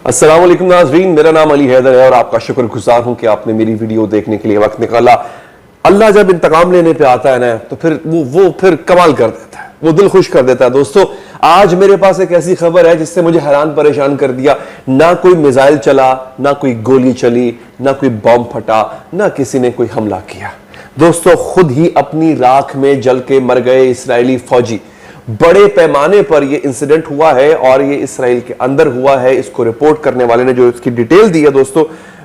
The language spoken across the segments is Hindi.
अस्सलाम वालेकुम नाज़रीन, मेरा नाम अली हैदर है और आपका शुक्रगुजार हूं कि आपने मेरी वीडियो देखने के लिए वक्त निकाला। अल्लाह जब इंतकाम लेने पे आता है ना तो फिर वो फिर कमाल कर देता है, वो दिल खुश कर देता है। दोस्तों, आज मेरे पास एक ऐसी खबर है जिससे मुझे हैरान परेशान कर दिया। ना कोई मिसाइल चला, ना कोई गोली चली, ना कोई बॉम्ब फटा, ना किसी ने कोई हमला किया। दोस्तों, खुद ही अपनी राख में जल के मर गए इस्राएली फौजी। बड़े पैमाने पर यह इंसिडेंट हुआ है और ये इसराइल के अंदर हुआ है। इसको रिपोर्ट करने वाले ने जो इसकी डिटेल दी है, दोस्तों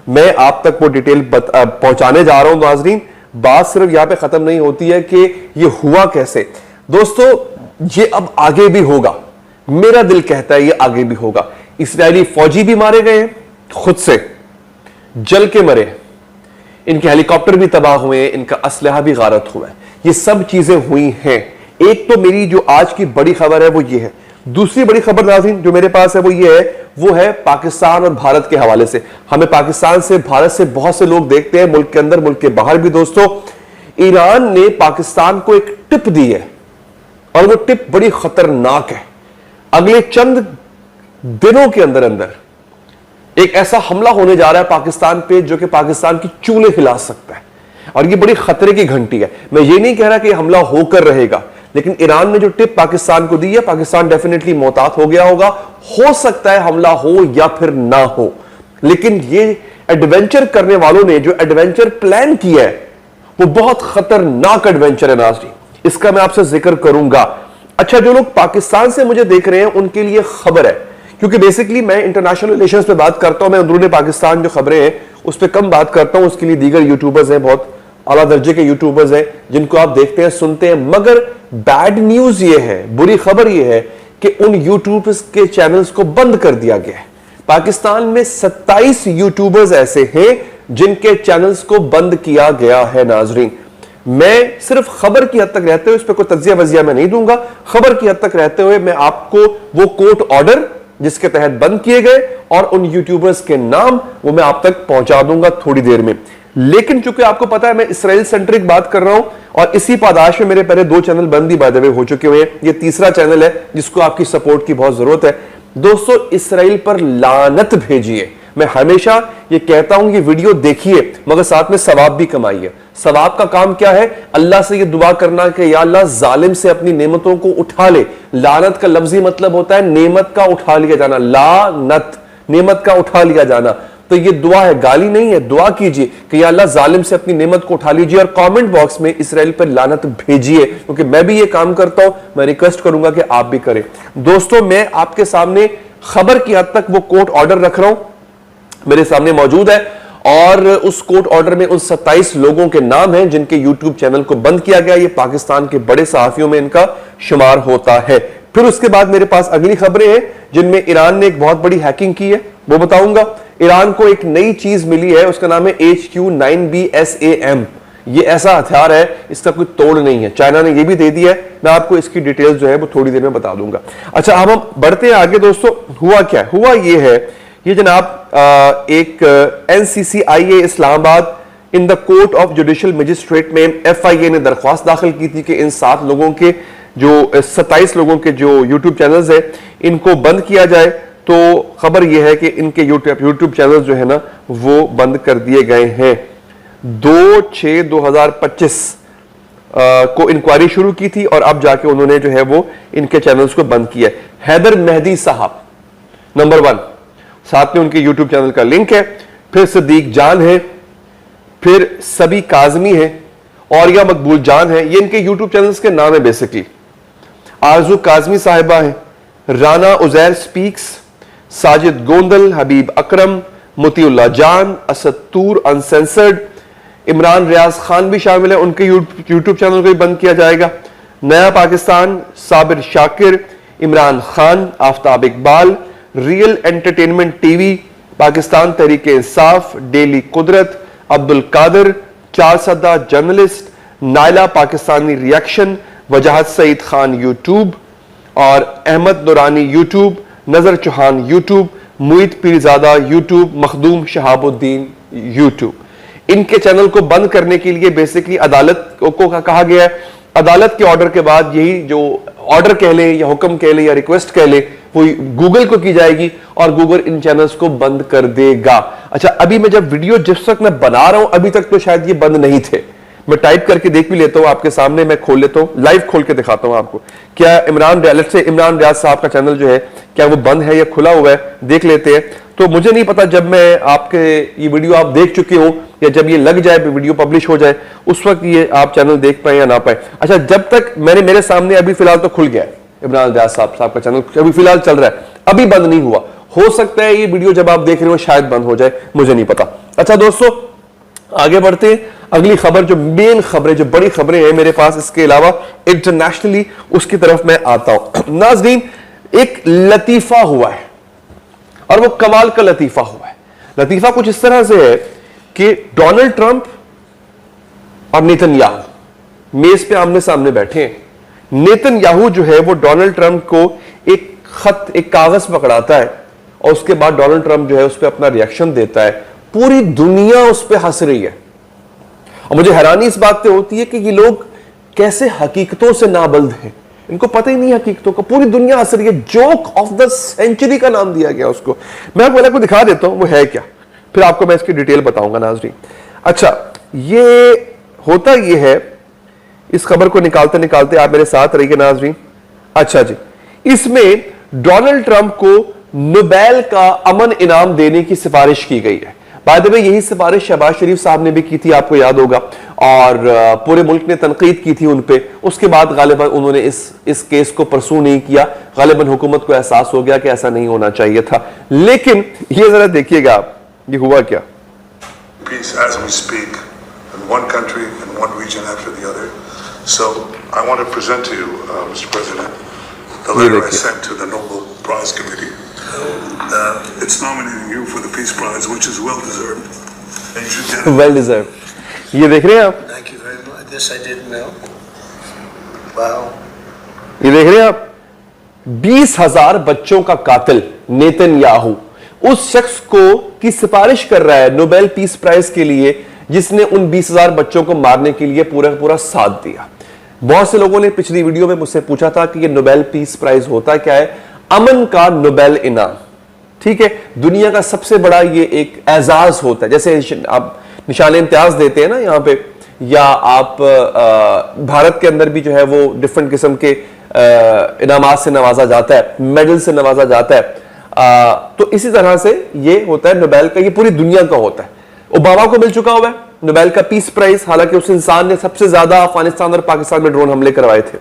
मैं आप तक वो डिटेल पहुंचाने जा रहा हूं। नाज़रीन, बात सिर्फ यहां पे खत्म नहीं होती है कि ये हुआ कैसे। दोस्तों, ये अब आगे भी होगा, मेरा दिल कहता है ये आगे भी होगा। इसराइली फौजी भी मारे गए, खुद से जल के मरे, इनके हेलीकॉप्टर भी तबाह हुए, इनका असलहा भी गारत हुआ है। ये सब चीजें हुई हैं। एक तो मेरी जो आज की बड़ी खबर है वो ये है। दूसरी बड़ी खबर नाज़रीन जो मेरे पास है वो है पाकिस्तान और भारत के हवाले से। हमें पाकिस्तान से, भारत से बहुत से लोग देखते हैं, मुल्क के अंदर, मुल्क के बाहर भी। दोस्तों, ईरान ने पाकिस्तान को एक टिप दी है और वो टिप बड़ी खतरनाक है। अगले चंद दिनों के अंदर अंदर एक ऐसा हमला होने जा रहा है पाकिस्तान पे जो कि पाकिस्तान की चूल्हे हिला सकता है और ये बड़ी खतरे की घंटी है। मैं ये नहीं कह रहा कि हमला होकर रहेगा, लेकिन ईरान ने जो टिप पाकिस्तान को दी है, पाकिस्तान डेफिनेटली मोहतात हो गया होगा। हो सकता है हमला हो या फिर ना हो, लेकिन ये एडवेंचर करने वालों ने जो एडवेंचर प्लान किया है वो बहुत खतरनाक एडवेंचर है नाज़रीन। इसका मैं आपसे जिक्र करूंगा। अच्छा, जो लोग पाकिस्तान से मुझे देख रहे हैं उनके लिए खबर है, क्योंकि बेसिकली मैं इंटरनेशनल रिलेशंस पे बात करता हूं, मैं अंदरूनी पाकिस्तान जो खबरें हैं उस पर कम बात करता हूं। उसके लिए दीगर यूट्यूबर्स हैं, बहुत आला दर्जे के यूट्यूबर्स हैं जिनको आप देखते हैं, सुनते हैं। मगर बैड न्यूज ये है, बुरी खबर ये है कि उन यूट्यूब के चैनल्स को बंद कर दिया गया है। पाकिस्तान में 27 यूट्यूबर्स ऐसे हैं जिनके चैनल्स को बंद किया गया है। नाजरीन, मैं सिर्फ खबर की हद तक रहते हुए, इस पर कोई तज्जिया वजिया मैं नहीं दूंगा, खबर की हद तक रहते हुए मैं आपको वो कोर्ट ऑर्डर जिसके तहत बंद किए गए और उन यूट्यूबर्स के नाम वो मैं आप तक पहुंचा दूंगा थोड़ी देर में। लेकिन चूंकि आपको पता है मैं इसराइल सेंट्रिक बात कर रहा हूं और इसी पादाश में मेरे पहले 2 चैनल बंद ही बाय द वे हो चुके हुए हैं। ये तीसरा चैनल है जिसको आपकी सपोर्ट की बहुत जरूरत है। दोस्तों, इसराइल पर लानत भेजिए। मैं हमेशा ये कहता हूं, ये वीडियो देखिए मगर साथ में सवाब भी कमाइए। सवाब का काम क्या है? अल्लाह से ये दुआ करना कि या अल्लाह जालिम से अपनी नेमतों को उठा ले। लानत का लफ्जी मतलब होता है नेमत का उठा लिया जाना। लानत, नेमत का उठा लिया जाना। तो ये दुआ है, गाली नहीं है। दुआ कीजिए कि या अल्लाह जालिम से अपनी नेमत को उठा लीजिए और कमेंट बॉक्स में इसराइल पर लानत भेजिए, क्योंकि मैं भी ये काम करता हूं। मैं रिक्वेस्ट करूंगा कि आप भी करें। दोस्तों, मैं आपके सामने खबर की हद तक वो कोर्ट ऑर्डर रख रहा हूं, मेरे सामने मौजूद है और उस कोर्ट ऑर्डर में उन 27 लोगों के नाम हैं जिनके यूट्यूब चैनल को बंद किया गया। ये पाकिस्तान के बड़े सहाफियों में इनका शुमार होता है। फिर उसके बाद मेरे पास अगली खबरें हैं जिनमें ईरान ने एक बहुत बड़ी हैकिंग की है, वो बताऊंगा। ईरान को एक नई चीज मिली है, उसका नाम है HQ-9B-SAM। ये ऐसा हथियार है, इसका कोई तोड़ नहीं है। चाइना ने ये भी दे दिया है। मैं आपको इसकी डिटेल्स जो है वो थोड़ी देर में बता दूंगा। अच्छा, अब हम बढ़ते हैं आगे। दोस्तों, हुआ क्या? हुआ ये है, ये जनाब एक NCCIA Islamabad in the court of judicial magistrate में FIA ने दरख्वास्त दाखिल की थी कि इन 7 लोगों के जो 27 लोगों के जो यूट्यूब चैनल्स है इनको बंद किया जाए। तो खबर यह है कि इनके यूट्यूब चैनल्स जो है ना वो बंद कर दिए गए हैं। 2/6/2025 को इंक्वायरी शुरू की थी और अब जाके उन्होंने जो है वो इनके चैनल्स को बंद किया। हैदर मेहदी साहब नंबर 1, साथ में उनके यूट्यूब चैनल का लिंक है। फिर सदीक जान है, फिर सभी काजमी है और या मकबूल जान है। ये इनके यूट्यूब चैनल्स के नाम है बेसिकली। आरजू काजमी साहिबा है, राना उजैर स्पीक्स, साजिद गोंदल, हबीब अकरम, मोतीउल्लाह जान, असद तूर अनसेंसर्ड, इमरान रियाज खान भी शामिल है। उनके यूट्यूब चैनल को भी बंद किया जाएगा। नया Pakistan, Sabir Shakir, Imran Khan, Aftab Iqbal, real entertainment TV, Pakistan Tehreek Insaf, daily Qudrat, Abdul Qadir, चार सदा जर्नलिस्ट, नायला पाकिस्तानी रिएक्शन, वजाहत सईद खान यूट्यूब और Ahmad Durrani YouTube, Nazar Chauhan YouTube, Moeed Pirzada YouTube, Makhdoom Shahabuddin YouTube. इनके चैनल को बंद करने के लिए बेसिकली अदालत को कहा गया है। अदालत के ऑर्डर के बाद, यही जो ऑर्डर कह ले या हुक्म कह ले या रिक्वेस्ट कह ले, वो गूगल को की जाएगी और गूगल इन चैनल्स को बंद कर देगा। अच्छा, अभी मैं जब वीडियो जिस वक्त मैं बना रहा हूं अभी तक तो शायद ये बंद नहीं थे। मैं टाइप करके देख भी लेता हूं आपके सामने, मैं खोल लेता हूं, लाइव खोल के दिखाता हूं आपको। क्या इमरान रियाज साहब का चैनल जो है क्या वो बंद है या खुला हुआ है, देख लेते हैं। तो मुझे नहीं पता जब मैं आपके ये वीडियो आप देख चुके हो या जब ये लग जाए वीडियो पब्लिश हो जाए उस वक्त ये आप चैनल देख पाए या ना पाए। अच्छा, जब तक मेरे सामने अभी फिलहाल तो खुल गया है, इमरान रियाज साहब का चैनल अभी फिलहाल चल रहा है, अभी बंद नहीं हुआ। हो सकता है ये वीडियो जब आप देख रहे हो शायद बंद हो जाए, मुझे नहीं पता। अच्छा दोस्तों, आगे बढ़ते हैं। अगली खबर जो मेन खबरें, जो बड़ी खबरें हैं मेरे पास इसके अलावा इंटरनेशनली, उसकी तरफ मैं आता हूं। नाज़रीन, एक लतीफा हुआ है और वो कमाल का लतीफा हुआ है। लतीफा कुछ इस तरह से है कि डोनाल्ड ट्रंप और नेतन्याहू मेज पे आमने सामने बैठे हैं। नेतन्याहू जो है वो डोनाल्ड ट्रंप को एक खत, एक कागज पकड़ाता है और उसके बाद डोनाल्ड ट्रंप जो है उस पर अपना रिएक्शन देता है। पूरी दुनिया उस पर हंस रही है और मुझे हैरानी इस बात पे होती है कि ये लोग कैसे हकीकतों से नाबल्द हैं, इनको पता ही नहीं हकीकतों का। पूरी दुनिया हंस रही है। जोक ऑफ द सेंचुरी का नाम दिया गया उसको। मैं आपको दिखा देता हूं वो है क्या, फिर आपको मैं इसकी डिटेल बताऊंगा नाज़रीन। अच्छा, ये होता ये है, इस खबर को निकालते निकालते आप मेरे साथ रहिए नाज़रीन। अच्छा जी, इसमें डोनाल्ड ट्रंप को नोबेल का अमन इनाम देने की सिफारिश की गई है। बाय द वे यही सिफारिश शहबाज शरीफ साहब ने भी की थी, आपको याद होगा, और पूरे मुल्क ने तनकीद की थी उन पे। उसके बाद गालिबन उन्होंने इस केस को परसू नहीं किया। गालिबन हुकूमत को एहसास हो गया कि ऐसा नहीं होना चाहिए था। लेकिन ये जरा देखिएगा आप, ये हुआ क्या। Peace as we speak in one country and one region after the other. So I want to present to you, Mr. President, the letter I sent to the Nobel Prize Committee. It's nominating you for the Peace Prize, which is well deserved. And you should get it. Well deserved. ये देख रहे हैं आप? Thank you very much. This I didn't know. Wow. ये देख रहे हैं आप? 20,000 बच्चों का कातिल नेतन्याहू उस शख्स को की सिफारिश कर रहा है नोबेल पीस प्राइज के लिए जिसने उन 20,000 बच्चों को मारने के लिए पूरा साथ दिया। बहुत से लोगों ने पिछली वीडियो में मुझसे पूछा था कि ये नोबेल पीस प्राइज होता क्या है। अमन का नोबेल इनाम, ठीक है, दुनिया का सबसे बड़ा ये एक एजाज होता है। जैसे आप निशान इम्तियाज देते हैं ना यहाँ पे, या आप भारत के अंदर भी जो है वो डिफरेंट किस्म के इनामात से नवाजा जाता है, मेडल से नवाजा जाता है। तो इसी तरह से ये होता है नोबेल का, ये पूरी दुनिया का होता है। ओबामा को मिल चुका हुआ है नोबेल का पीस प्राइज, हालांकि उस इंसान ने सबसे ज्यादा अफगानिस्तान और पाकिस्तान में ड्रोन हमले करवाए थे।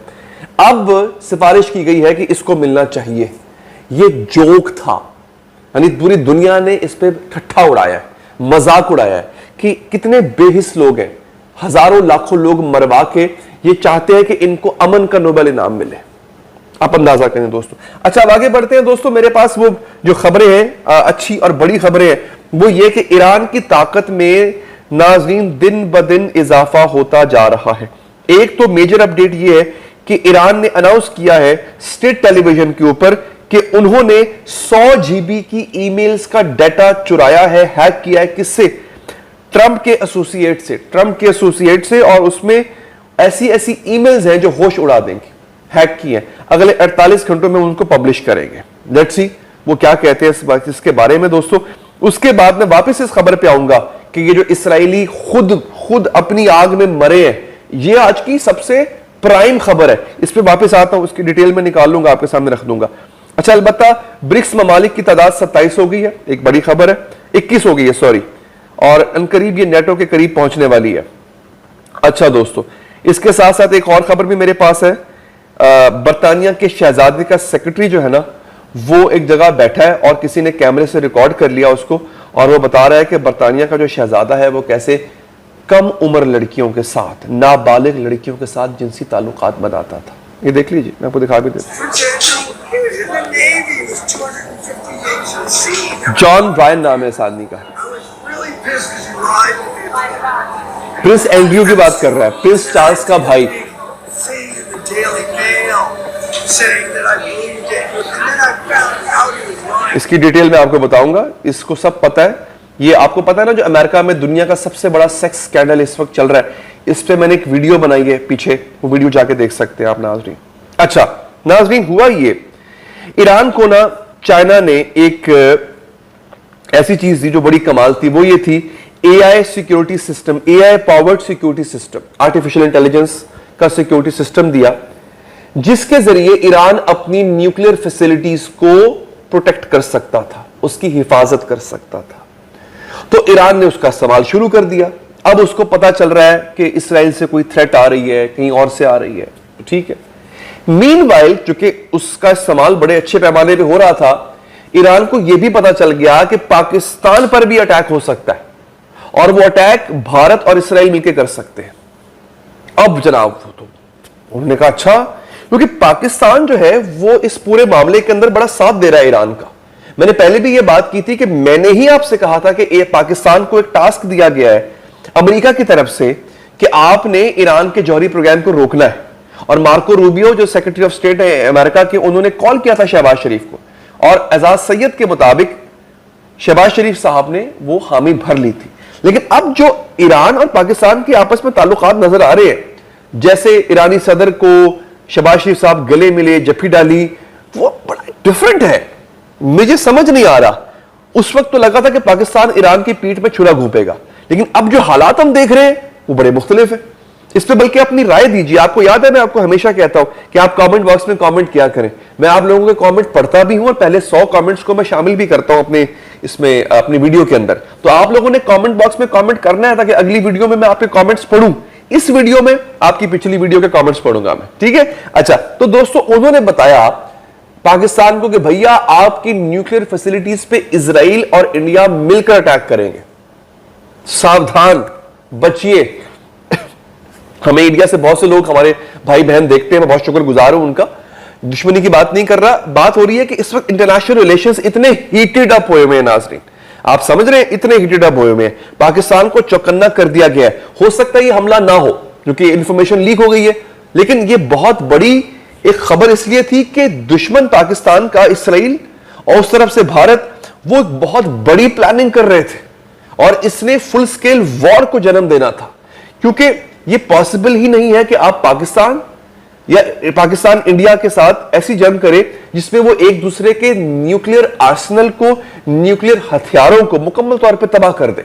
अब सिफारिश की गई है कि इसको मिलना चाहिए। ये जोक था, यानी पूरी दुनिया ने इस पे ठट्ठा उड़ाया है, मजाक उड़ाया है कि कितने बेहिस लोग हैं। हजारों लाखों लोग मरवा के ये चाहते हैं कि इनको अमन का नोबेल इनाम मिले। आप अंदाजा करें दोस्तों। अच्छा, अब आगे बढ़ते हैं दोस्तों। मेरे पास वो जो खबरें हैं अच्छी और बड़ी खबरें हैं, वो ये कि ईरान की ताकत में नाज़रीन दिन ब दिन इजाफा होता जा रहा है। एक तो मेजर अपडेट ये है कि ईरान ने अनाउंस किया है स्टेट टेलीविजन के ऊपर कि उन्होंने 100 GB की ईमेल्स का डाटा चुराया है, हैक किया है। किससे? ट्रंप के एसोसिएट से, और उसमें ऐसी ईमेल्स हैं जो होश उड़ा देंगे, हैक की है। अगले 48 घंटों में उनको पब्लिश करेंगे। लेट्स सी वो क्या कहते हैं इसके बारे में दोस्तों। उसके बाद मैं वापस इस खबर पे आऊंगा कि ये जो इसराइली खुद अपनी आग में मरे हैं, ये आज की सबसे प्राइम खबर है। इस पे वापस आता हूं, इसकी डिटेल में निकाल लूंगा, आपके सामने रख दूंगा। अच्छा, अलबत्ता ब्रिक्स ममालिक की तादाद 27 हो गई है, एक बड़ी खबर है। 21 हो गई है, सॉरी, और अनकरीब ये नेटो के करीब पहुंचने वाली है। अच्छा दोस्तों, इसके साथ साथ एक और खबर भी मेरे पास है। बरतानिया के शहजादे का सेक्रेटरी जो है ना, वो एक जगह बैठा है और किसी ने कैमरे से रिकॉर्ड कर लिया उसको, और वो बता रहा है कि बरतानिया का जो शहजादा है वो कैसे कम उम्र लड़कियों के साथ, नाबालिग लड़कियों के साथ जिनसी ताल्लुकात बनाता था। ये देख लीजिए, मैं आपको दिखा भी देता हूं। जॉन ब्रायन नाम है इस आदमी का। प्रिंस एंड्रयू की बात कर रहा है, प्रिंस चार्ल्स का भाई। इसकी डिटेल मैं आपको बताऊंगा, इसको सब पता है। ये आपको पता है ना, जो अमेरिका में दुनिया का सबसे बड़ा सेक्स स्कैंडल इस वक्त चल रहा है, इस पे मैंने एक वीडियो बनाई है पीछे, वो वीडियो जाके देख सकते हैं आप नाज़रीन। अच्छा नाज़रीन, हुआ ईरान को ना चाइना ने एक ऐसी चीज दी जो बड़ी कमाल थी, वो ये थी AI security system, AI powered security system, artificial intelligence का सिक्योरिटी सिस्टम दिया, जिसके जरिए ईरान अपनी न्यूक्लियर फैसिलिटीज को प्रोटेक्ट कर सकता था, उसकी हिफाजत कर सकता था। तो ईरान ने उसका इस्तेमाल शुरू कर दिया। अब उसको पता चल रहा है कि इस्राइल से कोई थ्रेट आ रही है, कहीं और से आ रही है, तो ठीक है। मीनवाइल चूंकि उसका इस्तेमाल बड़े अच्छे पैमाने पे हो रहा था, ईरान को यह भी पता चल गया कि पाकिस्तान पर भी अटैक हो सकता है, और वो अटैक भारत और इस्राइल मिलकर कर सकते हैं। अब जनाब तो उन्होंने कहा अच्छा, क्योंकि पाकिस्तान जो है वो इस पूरे मामले के अंदर बड़ा साथ दे रहा है ईरान का। मैंने पहले भी ये बात की थी कि मैंने ही आपसे कहा था कि पाकिस्तान को एक टास्क दिया गया है अमेरिका की तरफ से कि आपने ईरान के जौहरी प्रोग्राम को रोकना है, और मार्को रूबियो जो सेक्रेटरी ऑफ स्टेट है अमेरिका के, उन्होंने कॉल किया था शहबाज शरीफ को, और एजाज सैयद के मुताबिक शहबाज शरीफ साहब ने वो हामी भर ली थी। लेकिन अब जो ईरान और पाकिस्तान के आपस में ताल्लुकात नजर आ रहे हैं, जैसे ईरानी सदर को शहबाज शरीफ साहब गले मिले, जफ्फी डाली, वो बड़ा डिफरेंट है। मुझे समझ नहीं आ रहा, उस वक्त तो लगा था कि पाकिस्तान ईरान की पीठ पे छुरा घूंपेगा, लेकिन अब जो हालात हम देख रहे हैं वो बड़े मुख्तलिफ है। इस पर बल्कि अपनी राय दीजिए। आपको याद है मैं आपको हमेशा कहता हूं कि आप कमेंट बॉक्स में कमेंट किया करें। मैं आप लोगों के कमेंट पढ़ता भी हूं, और पहले 100 कमेंट्स को मैं शामिल भी करता हूं अपनी वीडियो के अंदर। तो आप लोगों ने कमेंट बॉक्स में कमेंट करना है ताकि अगली वीडियो में मैं आपके कमेंट्स पढ़ूं। इस वीडियो में आपकी पिछली वीडियो के कमेंट्स पढ़ूंगा मैं, ठीक है। अच्छा, तो दोस्तों उन्होंने बताया पाकिस्तान को कि भैया आपकी न्यूक्लियर फैसिलिटीज पे इजराइल और इंडिया मिलकर अटैक करेंगे, सावधान बचिए। हमें इंडिया से बहुत से लोग हमारे भाई बहन देखते हैं, मैं बहुत शुक्रगुजार हूं उनका, दुश्मनी की बात नहीं कर रहा। बात हो रही है कि इस वक्त इंटरनेशनल रिलेशंस इतने हीटेड अप हुए हैं नाज़रीन, आप समझ रहे हैं, इतने हीटेड अप हुए हैं। पाकिस्तान को चौकन्ना कर दिया गया है। हो सकता है ये हमला ना हो क्योंकि इंफॉर्मेशन लीक हो गई है, लेकिन ये बहुत बड़ी एक खबर इसलिए थी कि दुश्मन पाकिस्तान का इस्राइल और उस तरफ से भारत, वो बहुत बड़ी प्लानिंग कर रहे थे, और इसने फुल स्केल वॉर को जन्म देना था। क्योंकि ये पॉसिबल ही नहीं है कि आप पाकिस्तान इंडिया के साथ ऐसी जंग करे जिसमें वो एक दूसरे के न्यूक्लियर आर्सेनल को, न्यूक्लियर हथियारों को मुकम्मल तौर पे तबाह कर दे।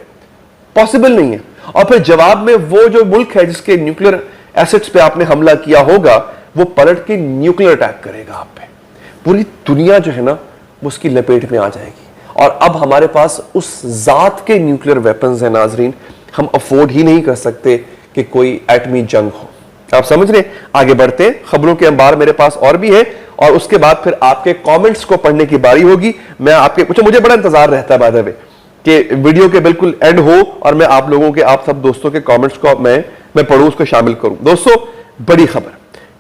पॉसिबल नहीं है। और फिर जवाब में वो जो मुल्क है जिसके न्यूक्लियर एसेट्स पे आपने हमला किया होगा, वो पलट के न्यूक्लियर अटैक करेगा आप पे। पूरी दुनिया जो है ना वो उसकी लपेट में आ जाएगी। और अब हमारे पास उस जात के न्यूक्लियर वेपन्स हैं नाजरीन, हम अफोर्ड ही नहीं कर सकते कि कोई एटमी जंग हो। आप समझ रहे हैं? आगे बढ़ते हैं, खबरों के अंबार मेरे पास और भी है, और उसके बाद फिर आपके कमेंट्स को पढ़ने की बारी होगी। मैं आपके मुझे बड़ा इंतजार रहता है बाय द वे कि वीडियो के बिल्कुल एंड हो और मैं आप लोगों के, आप सब दोस्तों के कमेंट्स को मैं पढ़ूं, उसको शामिल करूं। दोस्तों बड़ी खबर,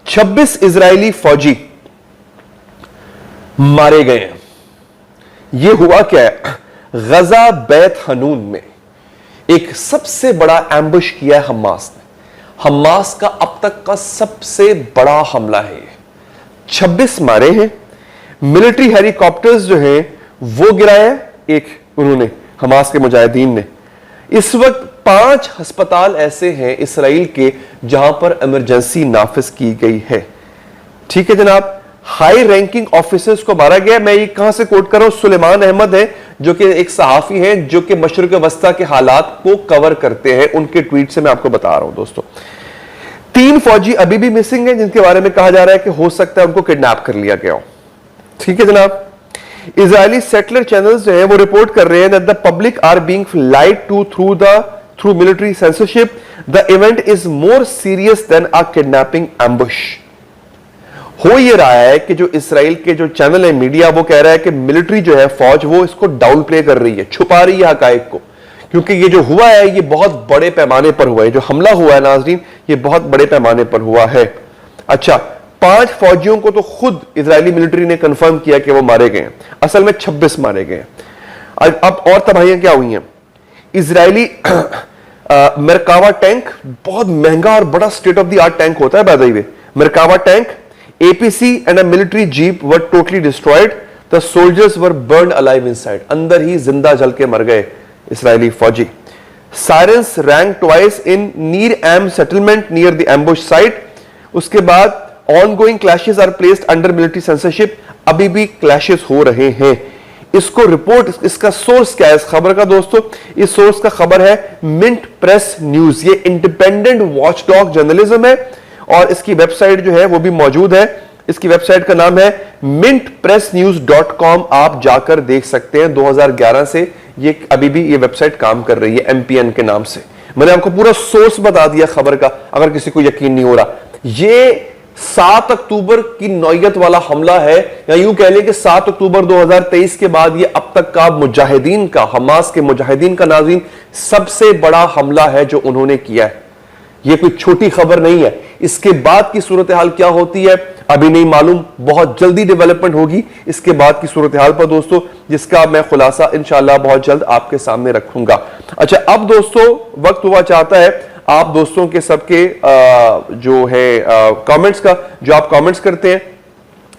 26 इजरायली फौजी मारे गए हैं। यह हुआ क्या है, गजा बैत हनून में एक सबसे बड़ा एम्बुश किया है हमास ने। हमास का अब तक का सबसे बड़ा हमला है। 26 मारे हैं। मिलिट्री हेलीकॉप्टर्स जो हैं वो गिराया एक उन्होंने, हमास के मुजाहिदीन ने। इस वक्त 5 अस्पताल ऐसे हैं इसराइल के जहां पर इमरजेंसी नाफिज की गई है। ठीक है जनाब। हाई रैंकिंग ऑफिसर्स को मारा गया। मैं ये कहां से कोट कर रहा हूं, सुलेमान अहमद है जो कि एक सहाफी हैं जो कि मशरिक वस्ता के हालात को कवर करते हैं, उनके ट्वीट से मैं आपको बता रहा हूं। दोस्तों 3 फौजी अभी भी मिसिंग हैं जिनके बारे में कहा जा रहा है कि हो सकता है उनको किडनैप कर लिया गया हो। ठीक है जनाब। इजरायली सेटलर चैनल्स जो है वो रिपोर्ट कर रहे हैं that the public are being lied to through military censorship, the event is more serious than a kidnapping ambush. हो ये रहा है कि जो इसराइल के जो चैनल है मीडिया, वो कह रहा है कि मिलिट्री जो है फौज, वो इसको डाउन प्ले कर रही है, छुपा रही है हकायक को, क्योंकि ये जो हुआ है ये बहुत बड़े पैमाने पर हुआ है। जो हमला हुआ है नाजरीन, ये बहुत बड़े पैमाने पर हुआ है। अच्छा, 5 फौजियों को तो खुद इजरायली मिलिट्री ने कंफर्म किया कि वो मारे गए हैं। असल में 26 मारे गए हैं। अब और तबाहियां क्या हुई हैं, इजरायली मरकावा टैंक, बहुत महंगा और बड़ा state of the art tank होता है by the way, Merkava tank, APC and a military jeep were totally destroyed. The soldiers were burned alive inside. अंदर ही जिंदा जल के मर गए इस्राएली फौजी। Sirens rang twice in Nir Am settlement near the ambush site. उसके बाद ongoing clashes are placed under military censorship, अभी भी क्लैशेस हो रहे हैं। इसको रिपोर्ट, इसका सोर्स क्या है इस खबर का दोस्तों? इस सोर्स का खबर है मिंट प्रेस न्यूज। ये इंडिपेंडेंट वॉचडॉग जर्नलिज्म है और इसकी वेबसाइट जो है वो भी मौजूद है। इसकी वेबसाइट का नाम है mintpressnews.com। आप जाकर देख सकते हैं। 2011 से ये अभी भी ये वेबसाइट काम कर रही है MPN के नाम से। मैंने आपको पूरा सोर्स बता दिया खबर का, अगर किसी को यकीन नहीं हो रहा। ये 7 अक्टूबर की नौयत वाला हमला है, या यूं कह लें कि 7 अक्टूबर 2023 के बाद ये अब तक का मुजाहिदीन का, हमास के मुजाहिदीन का नाज़रीन सबसे बड़ा हमला है जो उन्होंने किया है। ये कोई छोटी खबर नहीं है। इसके बाद की सूरत हाल क्या होती है अभी नहीं मालूम, बहुत जल्दी डेवलपमेंट होगी इसके बाद की सूरत हाल पर दोस्तों, जिसका मैं खुलासा इंशाल्लाह बहुत जल्द आपके सामने रखूंगा। अच्छा, अब दोस्तों वक्त हुआ चाहता है आप दोस्तों के सबके जो है कमेंट्स का, जो आप कमेंट्स करते हैं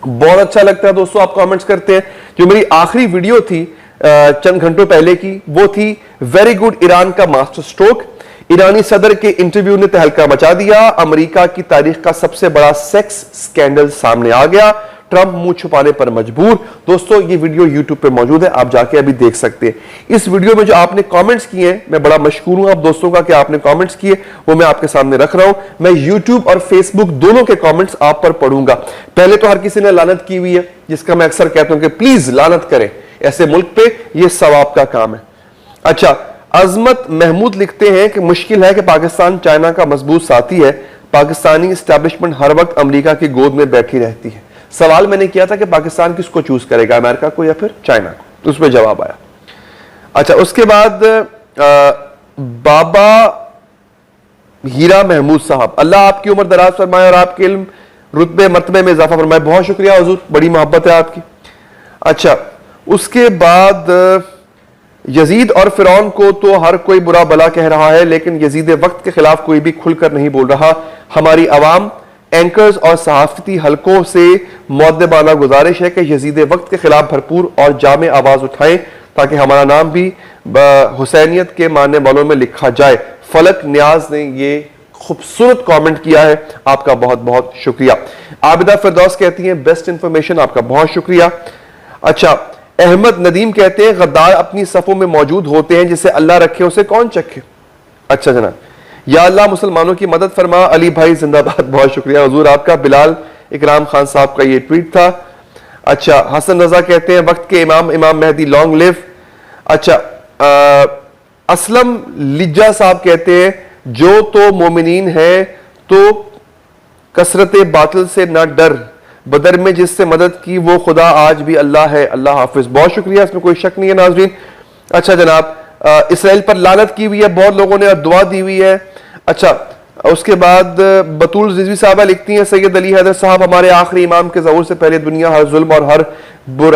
बहुत अच्छा लगता है दोस्तों, आप कमेंट्स करते हैं। जो मेरी आखिरी वीडियो थी चंद घंटों पहले की, वो थी वेरी गुड ईरान का मास्टर स्ट्रोक। ईरानी सदर के इंटरव्यू ने तहलका मचा दिया, अमेरिका की तारीख का सबसे बड़ा सेक्स स्कैंडल सामने आ गया, ट्रंप मुंह छुपाने पर मजबूर। दोस्तों ये वीडियो YouTube पे मौजूद है, आप जाके अभी देख सकते हैं। इस वीडियो में जो आपने कमेंट्स किए हैं, मैं बड़ा मशकूर हूं आप दोस्तों का कि आपने कमेंट्स किए, वो मैं आपके सामने रख रहा हूं। मैं YouTube और Facebook दोनों के कमेंट्स आप पर पढ़ूंगा। पहले तो हर किसी ने लानत की हुई है, जिसका मैं अक्सर कहता हूं कि प्लीज लानत करें, ऐसे मुल्क पे ये सवाब का काम है। अच्छा, अजमत महमूद लिखते हैं कि मुश्किल है कि पाकिस्तान चाइना का मजबूत साथी है, पाकिस्तानी एस्टैब्लिशमेंट हर वक्त अमेरिका की गोद में बैठी रहती है। सवाल मैंने किया था कि पाकिस्तान किसको चूज करेगा, अमेरिका को या फिर चाइना को, तो उसमें जवाब आया। अच्छा, उसके बाद बाबा हीरा महमूद साहब, अल्लाह आपकी उम्र दराज फरमाए और आपके इल्म रुतबे मर्तबे में इजाफा फरमाए। बहुत शुक्रिया हुजूर, बड़ी मोहब्बत है आपकी। अच्छा, उसके बाद यजीद और फिरौन को तो हर कोई बुरा भला कह रहा है, लेकिन यजीद वक्त के खिलाफ कोई भी खुलकर नहीं बोल रहा। हमारी अवाम, एंकर्स और सहाफती हलकों से मुअद्दबाना गुजारिश है कि यजीद वक्त के खिलाफ भरपूर और जामे आवाज उठाएं ताकि हमारा नाम भी हुसैनियत के मानने वालों में लिखा जाए। फलक न्याज ने ये खूबसूरत कमेंट किया है, आपका बहुत बहुत शुक्रिया। आबिदा फिरदौस कहती हैं बेस्ट इंफॉर्मेशन, आपका बहुत शुक्रिया। अच्छा, अहमद नदीम कहते हैं गद्दार अपनी सफों में मौजूद होते हैं, जिसे अल्लाह रखे उसे कौन चखे। अच्छा जनाब, या अल्लाह मुसलमानों की मदद फरमा, अली भाई जिंदाबाद। बहुत शुक्रिया हुजूर आपका। बिलाल इकराम खान साहब का ये ट्वीट था। अच्छा, हसन रजा कहते हैं वक्त के इमाम इमाम मेहदी लॉन्ग लिव। अच्छा, असलम लिज्जा साहब कहते हैं जो तो मोमिनीन है तो कसरत बातिल से ना डर, बदर में जिससे मदद की वो खुदा आज भी अल्लाह है। अल्लाह हाफिज। बहुत शुक्रिया, इसमें कोई शक नहीं है नाजरीन। अच्छा जनाब, इसराइल पर लानत की हुई है बहुत लोगों ने, दुआ दी हुई है। अच्छा, उसके बाद बतूल रिजवी साहबा लिखती हैं सैयद अली हैदर साहब हमारे आखिरी इमाम के ज़हूर से पहले दुनिया हर जुल्म और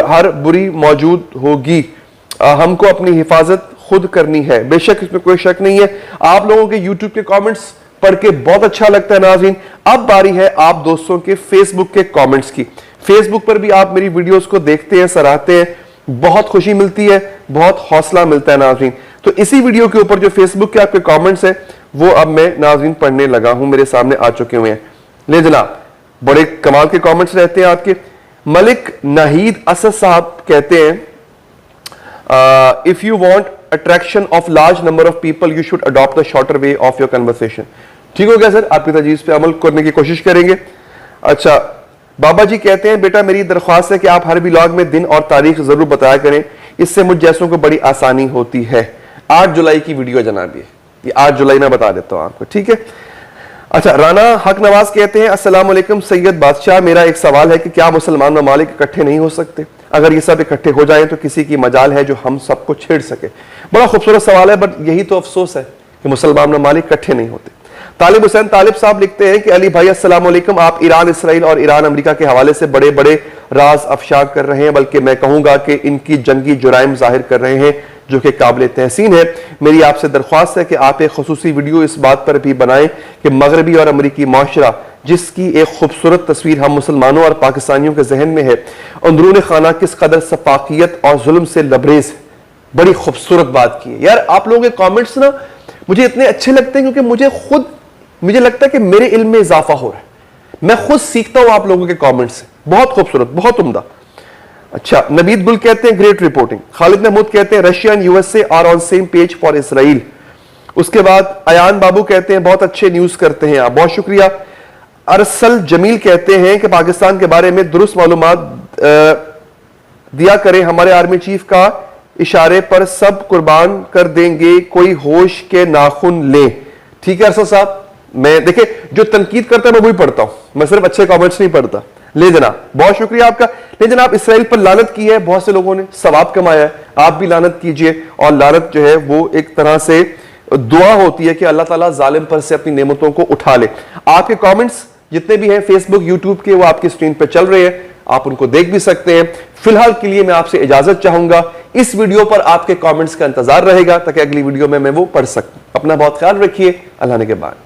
हर बुरी मौजूद होगी, हमको अपनी हिफाजत खुद करनी है। बेशक इसमें कोई शक नहीं है। आप लोगों के यूट्यूब के कमेंट्स पढ़ के बहुत अच्छा लगता है नाज़रीन। अब बारी है आप दोस्तों के फेसबुक के कमेंट्स की। फेसबुक पर भी आप मेरी वीडियोस को देखते हैं, सराहते हैं, बहुत खुशी मिलती है, बहुत हौसला मिलता है नाज़रीन। तो इसी वीडियो के ऊपर जो फेसबुक के आपके कमेंट्स हैं वो अब मैं नाज़रीन पढ़ने लगा हूं, मेरे सामने आ चुके हुए हैं। ले जनाब, बड़े कमाल के कमेंट्स रहते हैं आपके। मलिक नाहिद असद साहब कहते हैं if you want attraction of large number of people you should adopt the shorter way of your conversation. ठीक हो गया सर, आपकी तजवीज़ पे अमल करने की कोशिश करेंगे। अच्छा, बाबा जी कहते हैं बेटा मेरी दरख्वास्त है कि आप हर व्लॉग में दिन और तारीख जरूर बताया करें, इससे मुझ जैसों को बड़ी आसानी होती है। 8 जुलाई की वीडियो जनाब, ये 8 जुलाई में बता देता हूं आपको, ठीक है। अच्छा, राना हक नवाज कहते हैं अस्सलाम वालेकुम सैयद बादशाह, मेरा एक सवाल है कि क्या मुसलमान ममालिक इकट्ठे नहीं हो सकते? अगर ये सब इकट्ठे हो जाएं तो किसी की मजाल है जो हम सबको छेड़ सके? बड़ा खूबसूरत सवाल है, बट यही तो अफसोस है कि मुसलमान ममालिक इकट्ठे नहीं होते। तालिब हुसैन तालिब साहब लिखते हैं कि अली भाई अस्सलाम वालेकुम, आप ईरान इसराइल और ईरान अमेरिका के हवाले से बड़े बड़े राज अफशा कर रहे हैं, बल्कि मैं कहूंगा कि इनकी जंगी जुराइम जाहिर कर रहे हैं जो कि काबिल तहसीन है। मेरी आपसे दरख्वास्त है कि आप एक खुसूसी वीडियो इस बात पर भी बनाएं कि मगरबी और अमरीकी माशरा जिसकी एक खूबसूरत तस्वीर हम मुसलमानों और पाकिस्तानियों के जहन में है, अंदरून खाना किस कदर सफाकियत और जुल्म से लबरेज है। बड़ी खूबसूरत बात की है यार। आप लोगों के कॉमेंट्स ना मुझे इतने अच्छे लगते हैं क्योंकि मुझे लगता है कि मेरे इल्म में इजाफा हो रहा है। मैं खुद सीखता हूं आप लोगों के कमेंट से। बहुत खूबसूरत, बहुत उम्दा। अच्छा, नबीद गुल कहते हैं ग्रेट रिपोर्टिंग। खालिद महमूद कहते हैं Russia and USA are on same page for Israel. उसके बाद अयान बाबू कहते हैं बहुत अच्छे न्यूज करते हैं आप, बहुत शुक्रिया। अरसल जमील कहते हैं कि पाकिस्तान के बारे में दुरुस्त मालूमात दिया करें, हमारे आर्मी चीफ का इशारे पर सब कुर्बान कर देंगे, कोई होश के नाखून ले। ठीक है अरसल साहब, मैं देखे जो तनकीद करता है मैं वही पढ़ता हूं, मैं सिर्फ अच्छे कमेंट्स नहीं पढ़ता। ले जनाब, बहुत शुक्रिया आपका। ले जनाब, इसराइल पर लानत की है बहुत से लोगों ने, सवाब कमाया है, आप भी लानत कीजिए। और लानत जो है वो एक तरह से दुआ होती है कि अल्लाह ताला जालिम पर से अपनी नेमतों को उठा ले। आपके कमेंट्स जितने भी हैं फेसबुक यूट्यूब के, वो आपकी स्क्रीन पर चल रहे हैं, आप उनको देख भी सकते हैं। फिलहाल के लिए मैं आपसे इजाजत चाहूंगा, इस वीडियो पर आपके कमेंट्स का इंतजार रहेगा ताकि अगली वीडियो में मैं वो पढ़ सकूं। अपना बहुत ख्याल रखिए, अल्लाह ने के बाद।